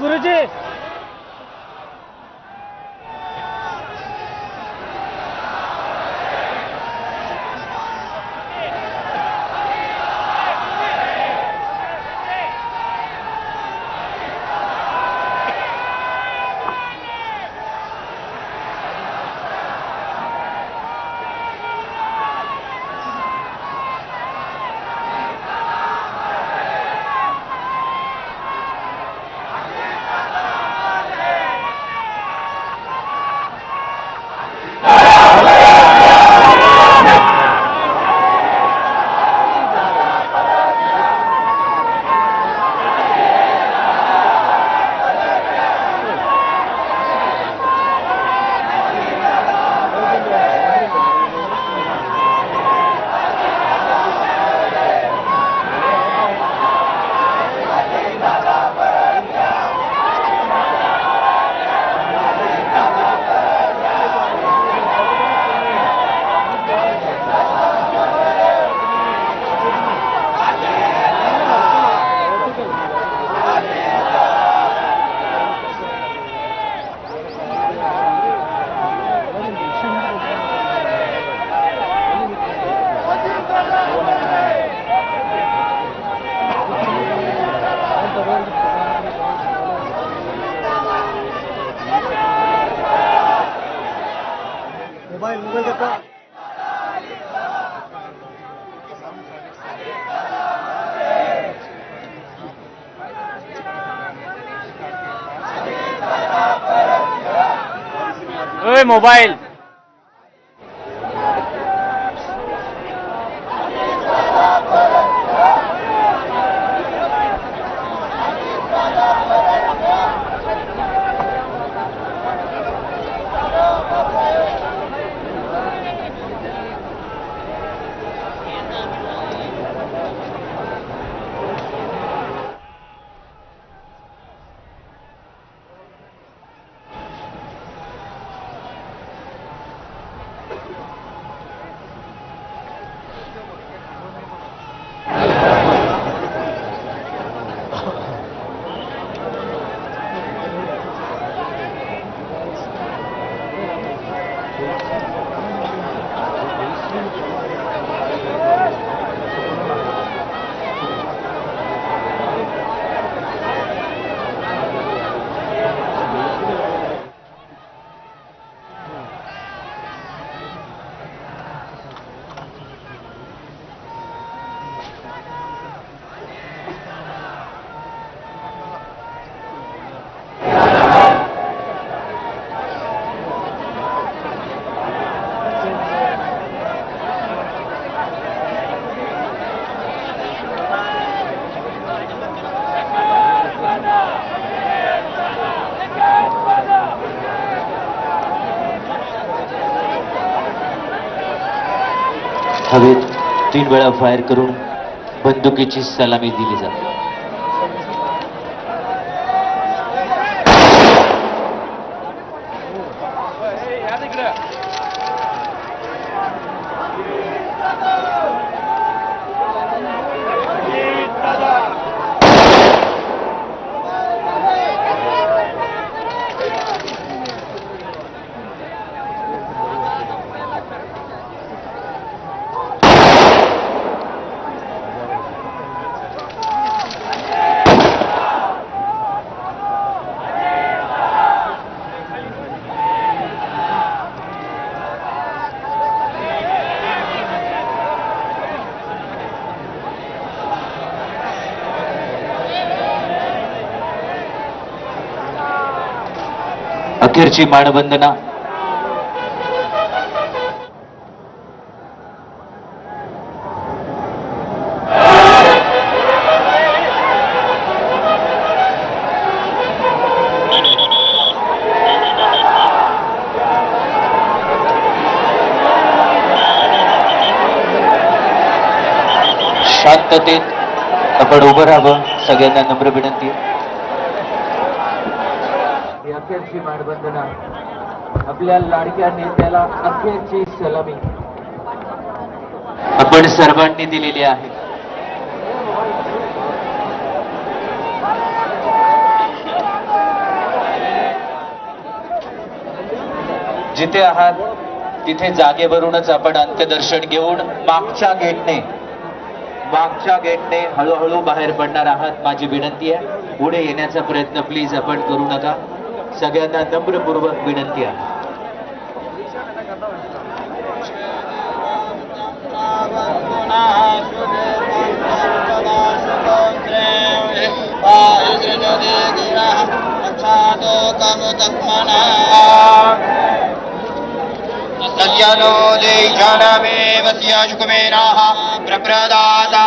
गुरुजी मोबाईल घेतला मोबाईल हवेत 3 वेळा फायर करून बंदुकीची सलामी दिली जाते. अखेरची मानवंदना शांततेत आपण उभं राहावं, सगळ्यांना नम्र विनंती आहे. ही अखेरची मानवंदना, आपल्या लाडक्या नेत्याला अखेरची सलामी आपण सर्वांनी दिलेली आहे. जिथे आहात तिथे जागेवरूनच आपण अंत्यदर्शन घेऊन मागच्या गेटने हळूहळू बाहेर पडणार आहात. माझी विनंती आहे, पुढे येण्याचा प्रयत्न प्लीज आपण करू नका. सगळ्यांना नम्रपूर्वक विनंती आहे. सत्यनो देशानमेव शुकमेनाः प्रप्रदातारन्दारिह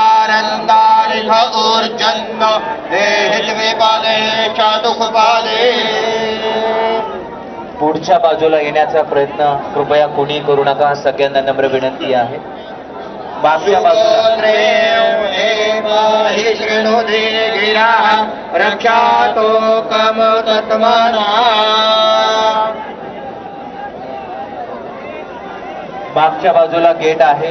ऊर्जन्म देहित्वे पादे चातुखपादे. पुढच्या बाजूला येण्याचा प्रयत्न कृपया कोणी करू नका. सगळ्यांना नम्र विनंती आहे. मागच्या बाजूला रक्षातो कम तत्मना. मागच्या बाजूला गेट आहे,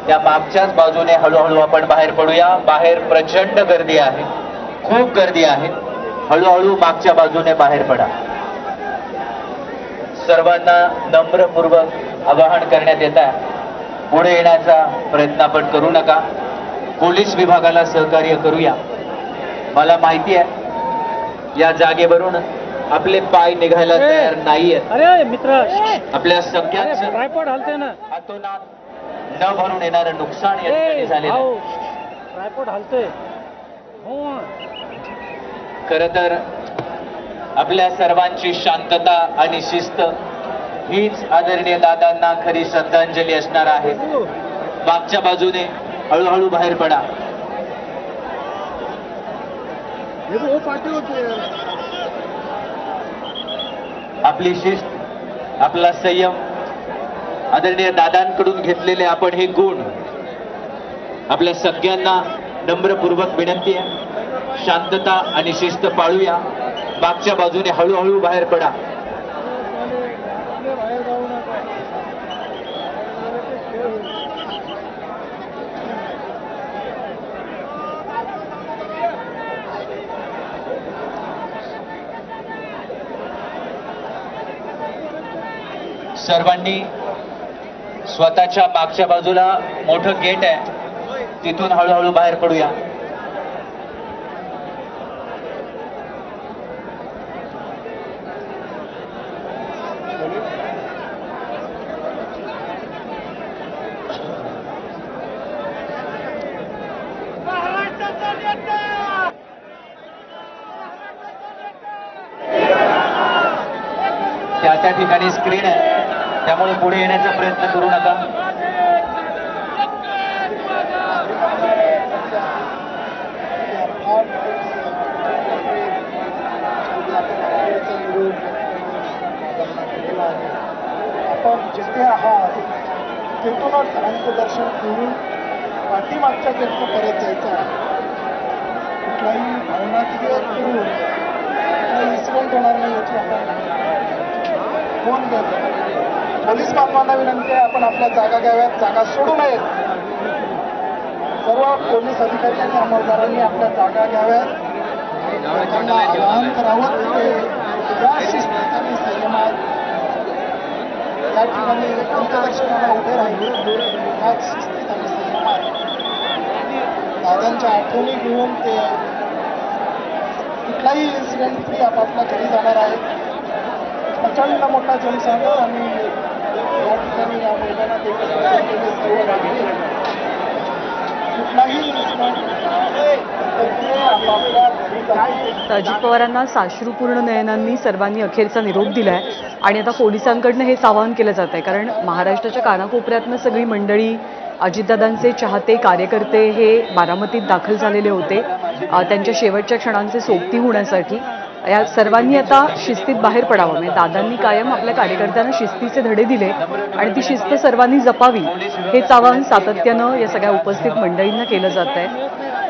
त्या मागच्याच बाजूने हळूहळू आपण बाहेर पडूया. बाहेर प्रचंड गर्दी आहे, खूप गर्दी आहे. हळूहळू मागच्या बाजूने बाहेर पडा. सर्वांना नम्रपूर्वक आवाहन करण्यात येत आहे, पुढे येण्याचा प्रयत्न आपण करू नका. पोलीस विभागाला सहकार्य करूया. मला माहिती आहे या जागेवरून आपले पाय निघायला तयार नाहीयेत. अरे मित्र, आपल्या सगळ्यांचं ट्रायपॉड हलते ना. हातोनात न भरून येणारं नुकसान या ठिकाणी झालेलं आहे. ट्रायपॉड हलते. हो. खर तर आपल्या सर्वांची शांतता आणि शिस्त हीच आदरणीय दादांना खरी श्रद्धांजली असणार आहे. मागच्या बाजूने हळूहळू बाहेर पडा. आपली शिस्त, आपला संयम, आदरणीय दादांकडून घेतलेले आपण हे गुण आपल्या सगळ्यांना नम्रपूर्वक विनंती आहे, शांतता आणि शिस्त पाळूया. मागच्या बाजूने हळूहळू बाहेर पडा. सर्वांनी स्वतःच्या मागच्या बाजूला मोठं गेट आहे, तिथून हळूहळू बाहेर पडूया. त्या ठिकाणी स्क्रीन आहे, त्यामुळे पुढे येण्याचा प्रयत्न करू नका. आपण जिथे आहात तिथूनच अंत्यदर्शन करून पाठीमागच्या गेटनं परत जायचं आहे. कुठलाही भावनात्मक करून कुठलाही इन्सिडेंट होणार नाही याची आपण फोन देतो. पोलीस बांधवांना विनंती आहे, आपण आपल्या जागा घ्याव्यात, जागा सोडू नयेत. सर्व पोलीस अधिकारी आणि अंमलदारांनी आपल्या जागा घ्याव्यात. त्यांना आवाहन करावं की या शिस्तीत आणि संयमात या ठिकाणी अंत्यदर्शनाला उभे राहिले. याच शिस्तीत आणि संयमात दादांच्या आठवणी घेऊन ते कुठलाही इन्सिडेंट फ्री आपापल्या घरी जाणार आहेत. प्रचंड मोठा जनसागर आणि या ठिकाणी या मैदानात एकत्र सर्व नागरिक कुठलाही आपापल्या घरी जाणार. अजित पवारांना साश्रूपूर्ण नयनांनी सर्वांनी अखेरचा निरोप दिलाय आणि आता पोलिसांकडनं हेच आवाहन केलं जात आहे, कारण महाराष्ट्राच्या कानाकोपऱ्यातनं सगळी मंडळी, अजितदादांचे चाहते कार्यकर्ते हे बारामतीत दाखल झालेले होते त्यांच्या शेवटच्या क्षणांचे सोबती होण्यासाठी. या सर्वांनी आता शिस्तीत बाहेर पडावं. म्हणजे दादांनी कायम आपल्या कार्यकर्त्यांना शिस्तीचे धडे दिले आणि ती शिस्त सर्वांनी जपावी हेच आवाहन सातत्यानं या सगळ्या उपस्थित मंडळींना केलं जात आहे.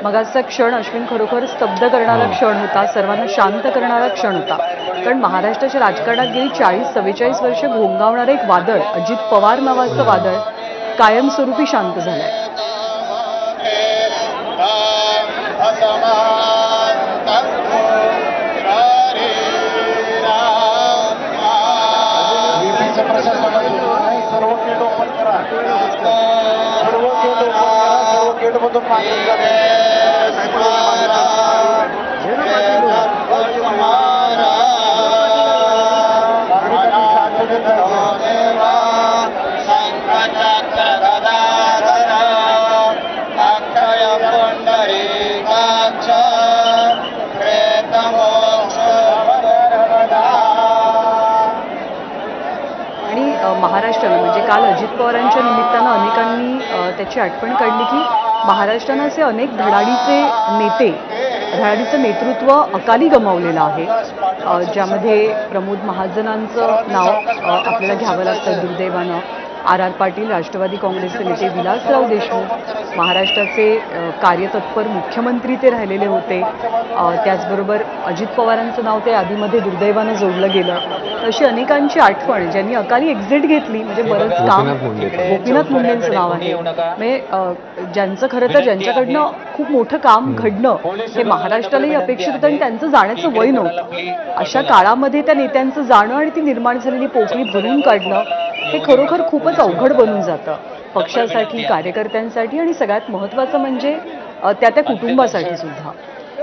मग आजचा क्षण अश्विन खरोखर स्तब्ध करणारा क्षण होता, सर्वांना शांत करणारा क्षण होता. कारण महाराष्ट्राच्या राजकारणात गेली 40-44 वर्ष घोंगावणारं एक वादळ, अजित पवार नावाचं वादळ कायमस्वरूपी शांत झालंय. सर्व गेट ओपन करा, सर्व गेटमधून मागे महाराष्ट्रानं म्हणजे काल अजित पवारांच्या निमित्तानं अनेकांनी त्याची आठवण काढली की महाराष्ट्रानं असे अनेक धडाडीचं नेतृत्व अकाली गमावलेलं आहे, ज्यामध्ये प्रमोद महाजनांचं नाव आपल्याला घ्यावं लागतं दुर्दैवानं. आर पाटील, राष्ट्रवादी काँग्रेसचे नेते विलासराव देशमुख, महाराष्ट्राचे कार्यतत्पर मुख्यमंत्री ते राहिलेले होते. त्याचबरोबर अजित पवारांचं नाव त्या यादीमध्ये दुर्दैवानं जोडलं गेलं. अशी अनेकांची आठवण ज्यांनी अकाली एक्झिट घेतली, म्हणजे बरंच काम गोपीनाथ मुंडेंचं नाव आहे. म्हणजे ज्यांचं खरं तर ज्यांच्याकडनं खूप मोठं काम घडणं हे महाराष्ट्रालाही अपेक्षित होतं आणि त्यांचं जाण्याचं वय नव्हतं. अशा काळामध्ये त्या नेत्यांचं जाणं आणि ती निर्माण झालेली पोकळी भरून काढणं हे खरोखर खूपच अवघड बनून जातं पक्षासाठी, कार्यकर्त्यांसाठी आणि सगळ्यात महत्त्वाचं म्हणजे त्या कुटुंबासाठी सुद्धा.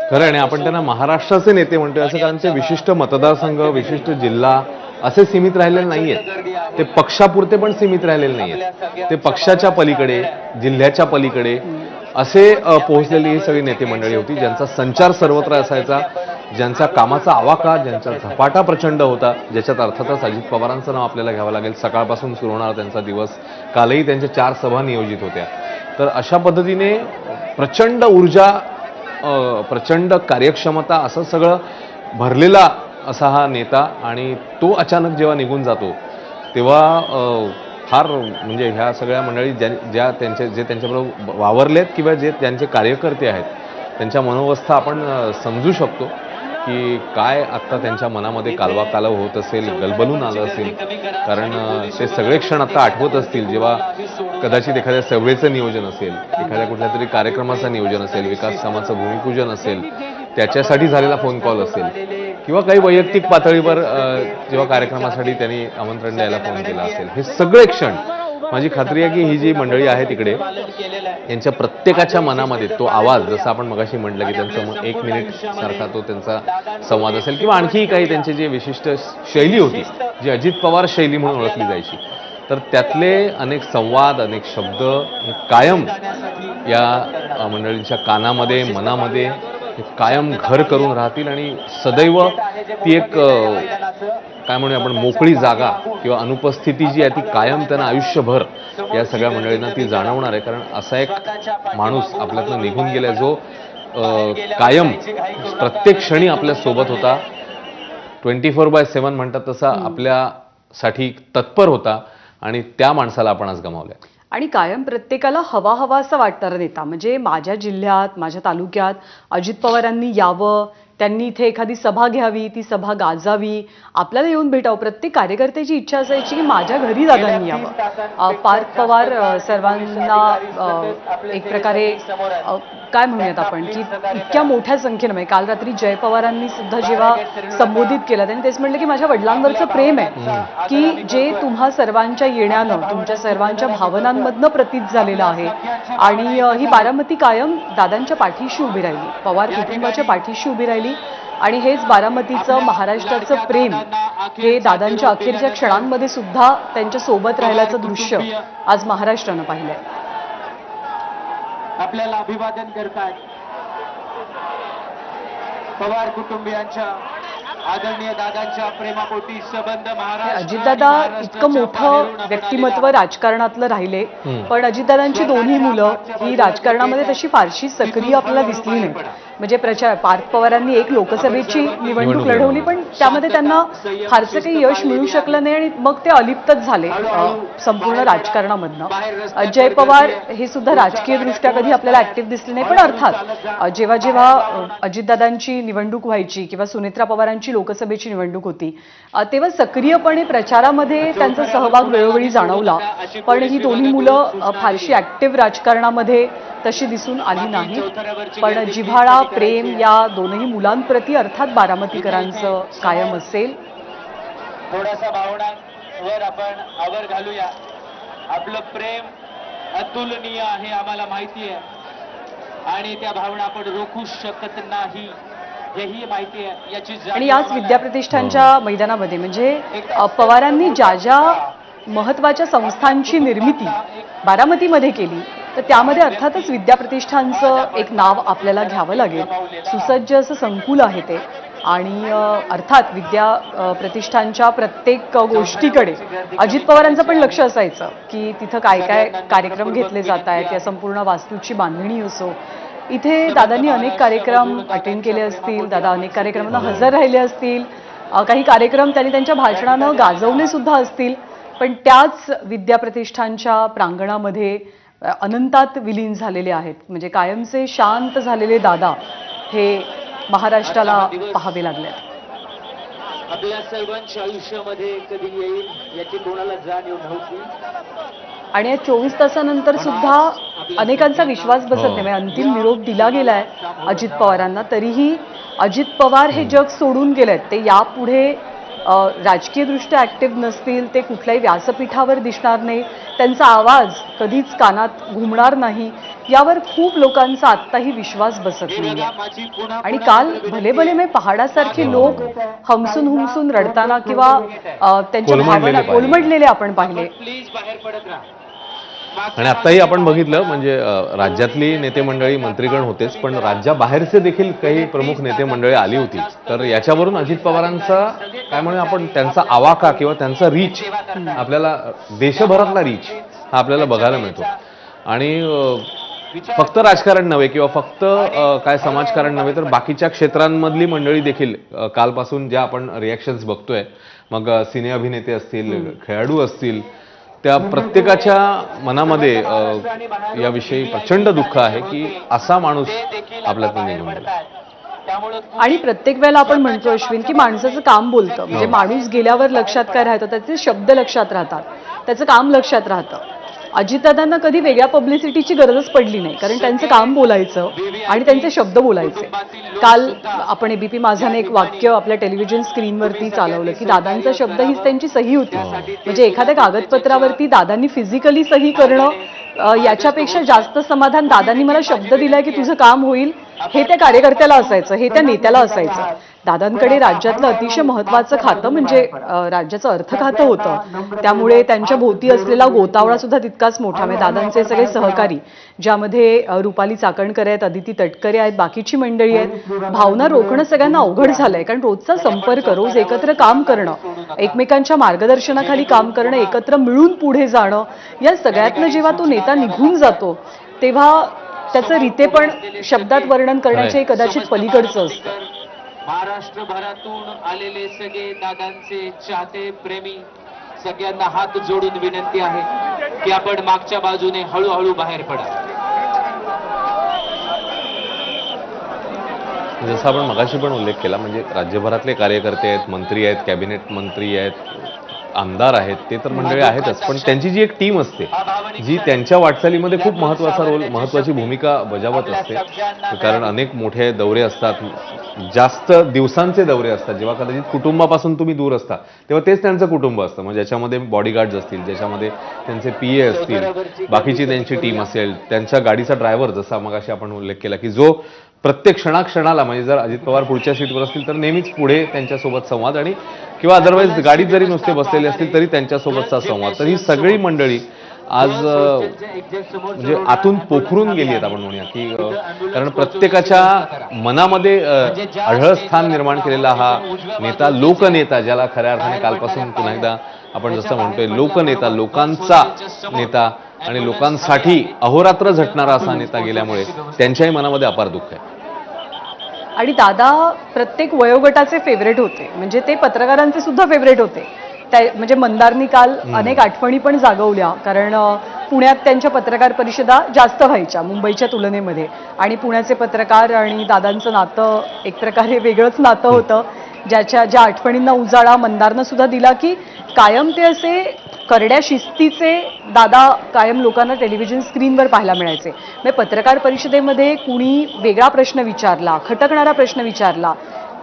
खरं. आणि आपण त्यांना महाराष्ट्राचे नेते म्हणतोय असं कारण ते विशिष्ट मतदारसंघ, विशिष्ट जिल्हा असे सीमित राहिलेले नाहीयेत. ते पक्षापुरते पण सीमित राहिलेले नाहीयेत. ते पक्षाच्या पलीकडे, जिल्ह्याच्या पलीकडे असे पोहोचलेली ही सगळी नेते मंडळी होती, ज्यांचा संचार सर्वत्र असायचा, ज्यांचा कामाचा आवाका, ज्यांचा झपाटा प्रचंड होता, ज्याच्यात अर्थातच अजित पवारांचं नाव आपल्याला घ्यावं लागेल. सकाळपासून सुरू होणार त्यांचा दिवस, कालही त्यांच्या 4 सभा नियोजित होत्या. तर अशा पद्धतीने प्रचंड ऊर्जा, प्रचंड कार्यक्षमता असं सगळं भरलेला असा हा नेता, आणि तो अचानक जेव्हा निघून जातो तेव्हा फार म्हणजे ह्या सगळ्या मंडळी जे त्यांच्याबरोबर वावरलेत किंवा जे त्यांचे कार्यकर्ते आहेत त्यांच्या मनोवस्था आपण समजू शकतो की काय आत्ता त्यांच्या मनामध्ये कालवा होत असेल, गलबलून आलं असेल. कारण ते सगळे क्षण आता आठवत असतील जेव्हा कदाचित एखाद्या सभेचं नियोजन असेल, एखाद्या कुठल्या तरी कार्यक्रमाचं नियोजन असेल, विकास कामाचं भूमिपूजन असेल, त्याच्यासाठी झालेला फोन कॉल असेल, किंवा काही वैयक्तिक पातळीवर जेव्हा कार्यक्रमासाठी त्यांनी आमंत्रण द्यायला फोन केला असेल. हे सगळे क्षण माझी खात्री आहे की ही जी मंडळी आहे तिकडे यांच्या प्रत्येकाच्या मनामध्ये तो आवाज, जसं आपण मगाशी म्हटलं की त्यांचं 1 मिनिट सारखा तो त्यांचा संवाद असेल, किंवा आणखी काही त्यांची जी विशिष्ट शैली होती जी अजित पवार शैली म्हणून ओळखली जायची, तर त्यातले अनेक संवाद, अनेक शब्द हे कायम या मंडळींच्या कानामध्ये, मनामध्ये कायम घर करून राहतील. आणि सदैव ती एक काय म्हणूया आपण मोकळी जागा किंवा अनुपस्थिती जी आहे ती कायम त्यांना आयुष्यभर या सगळ्या मंडळींना ती जाणवणार आहे. कारण असा एक माणूस आपल्यातनं निघून गेला जो कायम प्रत्येक क्षणी आपल्या सोबत होता, 24/7 म्हणतात तसा आपल्यासाठी तत्पर होता, आणि त्या माणसाला आपण आज गमावलं. आणि कायम प्रत्येकाला हवा असं वाटणारा नेता. म्हणजे माझ्या जिल्ह्यात, माझ्या तालुक्यात अजित पवारांनी यावं, त्यांनी इथे एखादी सभा घ्यावी, ती सभा गाजावी, आपल्याला येऊन भेटावं. प्रत्येक कार्यकर्त्याची इच्छा असायची की माझ्या घरी दादांनी यावं. पार्थ पवार सर्वांना एक प्रकारे काय म्हणूयात आपण की इतक्या मोठ्या संख्येनं, म्हणजे काल रात्री जय पवारांनी सुद्धा जेव्हा संबोधित केलं त्यांनी तेच म्हटलं की माझ्या वडिलांवरचं प्रेम आहे की जे तुम्हा सर्वांच्या येण्यानं, तुमच्या सर्वांच्या भावनांमधनं प्रतीत झालेलं आहे. आणि ही बारामती कायम दादांच्या पाठीशी उभी राहिली, पवार कुटुंबाच्या पाठीशी उभी राहिली. आणि हेच बारामतीचं, महाराष्ट्राचं प्रेम हे दादांच्या अखेरच्या क्षणांमध्ये सुद्धा त्यांच्या सोबत राहिल्याचं दृश्य आज महाराष्ट्रानं पाहिलंय. आपल्याला अभिवादन करतात पवार कुटुंबियांच्या आदरणीय दादांच्या प्रेमापोटी संबंध महाराष्ट्र. अजितदादा इतकं मोठं व्यक्तिमत्व राजकारणातलं राहिले, पण अजितदादांची दोन्ही मुलं ही राजकारणामध्ये तशी फारशी सक्रिय आपल्याला दिसली नाही. म्हणजे पार्थ पवारांनी एक लोकसभेची निवडणूक लढवली, पण त्यामध्ये त्यांना फारसं काही यश मिळू शकलं नाही आणि मग ते अलिप्तच झाले संपूर्ण राजकारणामधनं. जय पवार हे सुद्धा राजकीयदृष्ट्या कधी आपल्याला ऍक्टिव्ह दिसले नाही, पण अर्थात जेव्हा जेव्हा अजितदादांची निवडणूक व्हायची किंवा सुनेत्रा पवारांची लोकसभेची निवडणूक होती तेव्हा सक्रियपणे प्रचारामध्ये त्यांचा सहभाग वेळोवेळी जाणवला, पण ही दोन्ही मुलं फारशी ऍक्टिव्ह राजकारणामध्ये तशी दिसून आली नाही. पण जिव्हाळा प्रेम या दोनही मुलांप्रती अर्थात बारामतीकरांचं कायम असेल. थोडासा भावनांवर आपण आवर घालूया. आपलं प्रेम अतुलनीय आहे, आम्हाला माहिती आहे, आणि त्या भावना आपण रोखू शकत नाही हेही माहिती आहे. याची आणि याच विद्याप्रतिष्ठानच्या मैदानामध्ये म्हणजे पवारांनी ज्या ज्या महत्वाच्या संस्थांची निर्मिती बारामतीमध्ये केली तर त्यामध्ये अर्थातच विद्याप्रतिष्ठानचं एक नाव आपल्याला घ्यावं लागेल. सुसज्ज असं संकुल आहे ते, आणि अर्थात विद्या प्रतिष्ठानच्या प्रत्येक गोष्टीकडे अजित पवारांचं पण लक्ष असायचं की तिथं काय काय कार्यक्रम घेतले जात आहेत, या संपूर्ण वास्तूची बांधणी असो. इथे दादांनी अनेक कार्यक्रम अटेंड केले असतील, दादा अनेक कार्यक्रमांना हजर राहिले असतील, काही कार्यक्रम त्यांनी त्यांच्या भाषणानं गाजवले सुद्धा असतील, पण त्याच विद्याप्रतिष्ठानच्या प्रांगणामध्ये अनंतात विलीन झालेले आहेत. म्हणजे कायमचे शांत झालेले दादा हे महाराष्ट्राला पाहावे लागले. आपल्या सर्वांच्या आयुष्यामध्ये कधी येईल याची कोणाला जाणीव नव्हती, आणि या 24 तासानंतर सुद्धा अनेकांचा विश्वास बसत नाही. म्हणजे अंतिम निरोप दिला गेलाय अजित पवारांना, तरीही अजित पवार हे जग सोडून गेलेत. ते यापुढे राजकीयदृष्ट्या ऍक्टिव्ह नसतील, ते कुठल्याही व्यासपीठावर दिसणार नाही, त्यांचा आवाज कधीच कानात घुमणार नाही, यावर खूप लोकांचा आत्ताही विश्वास बसत नाही. आणि काल भले भले मी पहाडासारखे लोक हमसून हुमसून रडताना किंवा त्यांच्या भावना कोलमडलेले आपण पाहिले. प्लीज बाहेर पडत राहा. आणि आत्ताही आपण बघितलं म्हणजे राज्यातली नेते मंडळी मंत्रीगण होतेच, पण राज्याबाहेरचे देखील काही प्रमुख नेते मंडळी आली होती. तर याच्यावरून अजित पवारांचा काय म्हणूया आपण त्यांचा आवाका किंवा त्यांचा रीच, आपल्याला देशभरातला रीच हा आपल्याला बघायला मिळतो. आणि फक्त राजकारण नव्हे किंवा फक्त काय समाजकारण नव्हे तर बाकीच्या क्षेत्रांमधली मंडळी देखील कालपासून ज्या आपण रिॲक्शन्स बघतोय, मग सिने अभिनेते असतील, खेळाडू असतील, त्या प्रत्येकाच्या मनामध्ये याविषयी प्रचंड दुःख आहे की असा माणूस आपल्यातून निघून गेला. आणि प्रत्येक वेळेला आपण म्हणतो अश्विन की माणसाचं काम बोलतं. म्हणजे माणूस गेल्यावर लक्षात काय राहतं, त्याचे शब्द लक्षात राहतात, त्याचं काम लक्षात राहतं. अजितदादांना कधी वेगळ्या पब्लिसिटीची गरजच पडली नाही, कारण त्यांचं काम बोलायचं आणि त्यांचे शब्द बोलायचे. काल आपण एबीपी माझाने एक वाक्य आपल्या टेलिव्हिजन स्क्रीनवरती चालवलं की दादांचा शब्द हीच त्यांची सही होती. म्हणजे एखाद्या कागदपत्रावरती दादांनी फिजिकली सही करणं याच्यापेक्षा जास्त समाधान दादांनी मला शब्द दिलाय की तुझं काम होईल हे त्या कार्यकर्त्याला असायचं, हे त्या नेत्याला असायचं. दादांकडे राज्यातलं अतिशय महत्वाचं खातं म्हणजे राज्याचं अर्थ खातं होतं, त्यामुळे त्यांच्या भोवती असलेला गोतावळा सुद्धा तितकाच मोठा. म्हणजे दादांचे सगळे सहकारी ज्यामध्ये रुपाली चाकणकर आहेत, अदिती तटकरे आहेत, बाकीची मंडळी आहेत, भावना रोखणं सगळ्यांना अवघड झालंय. कारण रोजचा संपर्क, रोज एकत्र काम करणं, एकमेकांच्या मार्गदर्शनाखाली काम करणं, एकत्र मिळून पुढे जाणं, या सगळ्यातनं जेव्हा तो नेता निघून जातो तेव्हा त्याचं रीतेपण शब्दात वर्णन करण्याचे कदाचित पलीकडचं असतं. महाराष्ट्रभरातून आलेले सगळे दादांचे चाहते प्रेमी सगळ्यांना हात जोडून विनंती आहे की आपण मागच्या बाजूने हळूहळू बाहेर पडा. जसं आपण मगाशी पण उल्लेख केला, म्हणजे राज्यभरातले कार्यकर्ते आहेत, मंत्री आहेत, कॅबिनेट मंत्री आहेत, आमदार आहेत, ते तर मंडळी आहेतच, पण त्यांची जी एक टीम असते जी त्यांच्या वाटचालीमध्ये खूप महत्वाचा रोल, महत्वाची भूमिका बजावत असते. कारण अनेक मोठे दौरे असतात, जास्त दिवसांचे दौरे असतात, जेव्हा कदाचित कुटुंबापासून तुम्ही दूर असता तेव्हा तेच त्यांचं कुटुंब असतं. म्हणजे ज्याच्यामध्ये बॉडीगार्ड्स असतील, ज्याच्यामध्ये त्यांचे PA असतील, बाकीची त्यांची टीम असेल, त्यांच्या गाडीचा ड्रायव्हर, जसा मगाशी आपण उल्लेख केला की जो प्रत्येक क्षणाक्षणाला, म्हणजे जर अजित पवार पुढच्या सीटवर असतील तर नेहमीच पुढे त्यांच्यासोबत संवाद, आणि किंवा अदरवाईज गाडीत जरी नुसते बसलेले असतील तरी त्यांच्यासोबतचा संवाद. तर ही सगळी मंडळी आज म्हणजे आतून पोखरून गेली आहेत आपण म्हणूया की, कारण प्रत्येकाच्या मनामध्ये अढळ स्थान निर्माण केलेला हा नेता, लोकनेता, ज्याला खऱ्या अर्थाने कालपासून पुन्हा एकदा आपण जसं म्हणतोय लोकनेता, लोकांचा नेता आणि लोकांसाठी अहोरात्र झटणारा असा नेता गेल्यामुळे त्यांच्याही मनामध्ये अपार दुःख आहे. आणि दादा प्रत्येक वयोगटाचे फेवरेट होते, म्हणजे ते पत्रकारांचे सुद्धा फेवरेट होते. म्हणजे मंदारनी काल अनेक आठवणी पण जागवल्या, कारण पुण्यात त्यांच्या पत्रकार परिषदा जास्त व्हायच्या मुंबईच्या तुलनेमध्ये, आणि पुण्याचे पत्रकार आणि दादांचं नातं एक प्रकारे वेगळंच नातं होतं, ज्या आठवणींना उजाळा मंदारनं सुद्धा दिला, की कायम ते असे करड्या शिस्तीचे दादा कायम लोकांना टेलिव्हिजन स्क्रीनवर पाहायला मिळायचे. म्हणजे पत्रकार परिषदेमध्ये कुणी वेगळा प्रश्न विचारला, खटकणारा प्रश्न विचारला,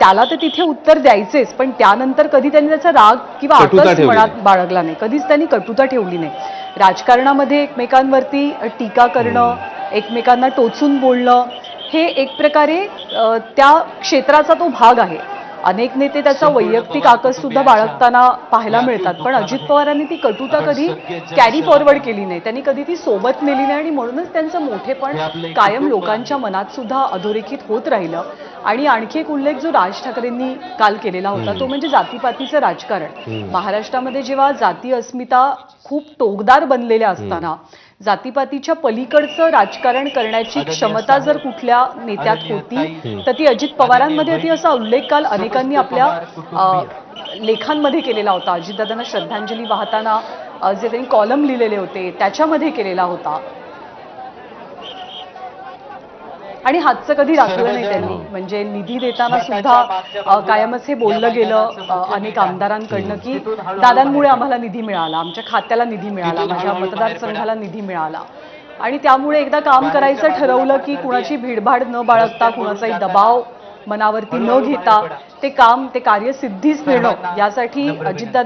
त्याला तर तिथे उत्तर द्यायचेच, पण त्यानंतर कधी त्यांनी त्याचा राग किंवा आक्रोश मनात बाळगला नाही, कधीच त्यांनी कटुता ठेवली नाही. राजकारणामध्ये एकमेकांवरती टीका करणं, एकमेकांना टोचून बोलणं, हे एक प्रकारे त्या क्षेत्राचा तो भाग आहे. अनेक नेते त्याचा वैयक्तिक आकस सुद्धा बाळगताना पाहायला मिळतात, पण अजित पवारांनी ती कटुता कधी कॅरी फॉरवर्ड केली नाही, त्यांनी कधी ती सोबत नेली नाही, आणि म्हणूनच त्यांचं मोठेपण कायम लोकांच्या मनात सुद्धा अधोरेखित होत राहिलं. आणि आणखी एक उल्लेख जो राज ठाकरेंनी काल केलेला होता तो म्हणजे जातीपातीचं राजकारण. महाराष्ट्रामध्ये जेव्हा जाती अस्मिता खूप टोकदार बनलेल्या असताना जातीपातीच्या पलीकडचं राजकारण करण्याची क्षमता जर कुठल्या नेत्यात होती तर ती अजित पवारांमध्ये होती, असा उल्लेख काल अनेकांनी आपल्या लेखांमध्ये केलेला होता. अजितदादांना श्रद्धांजली वाहताना जे त्यांनी कॉलम लिहिलेले होते त्याच्यामध्ये केलेला होता. आणि हातचं कधी राखलं नाही त्यांनी, म्हणजे निधी देताना सुद्धा कायमच हे बोललं गेलं अनेक आमदारांकडनं की दादांमुळे आम्हाला निधी मिळाला, आमच्या खात्याला निधी मिळाला, माझ्या मतदारसंघाला निधी मिळाला. आणि त्यामुळे एकदा काम करायचं ठरवलं की कुणाची भीडभाड न बाळगता, कुणाचाही दबाव मनावरती न घेता ते कार्य सिद्धीस नेणं, यासाठी अजितदादा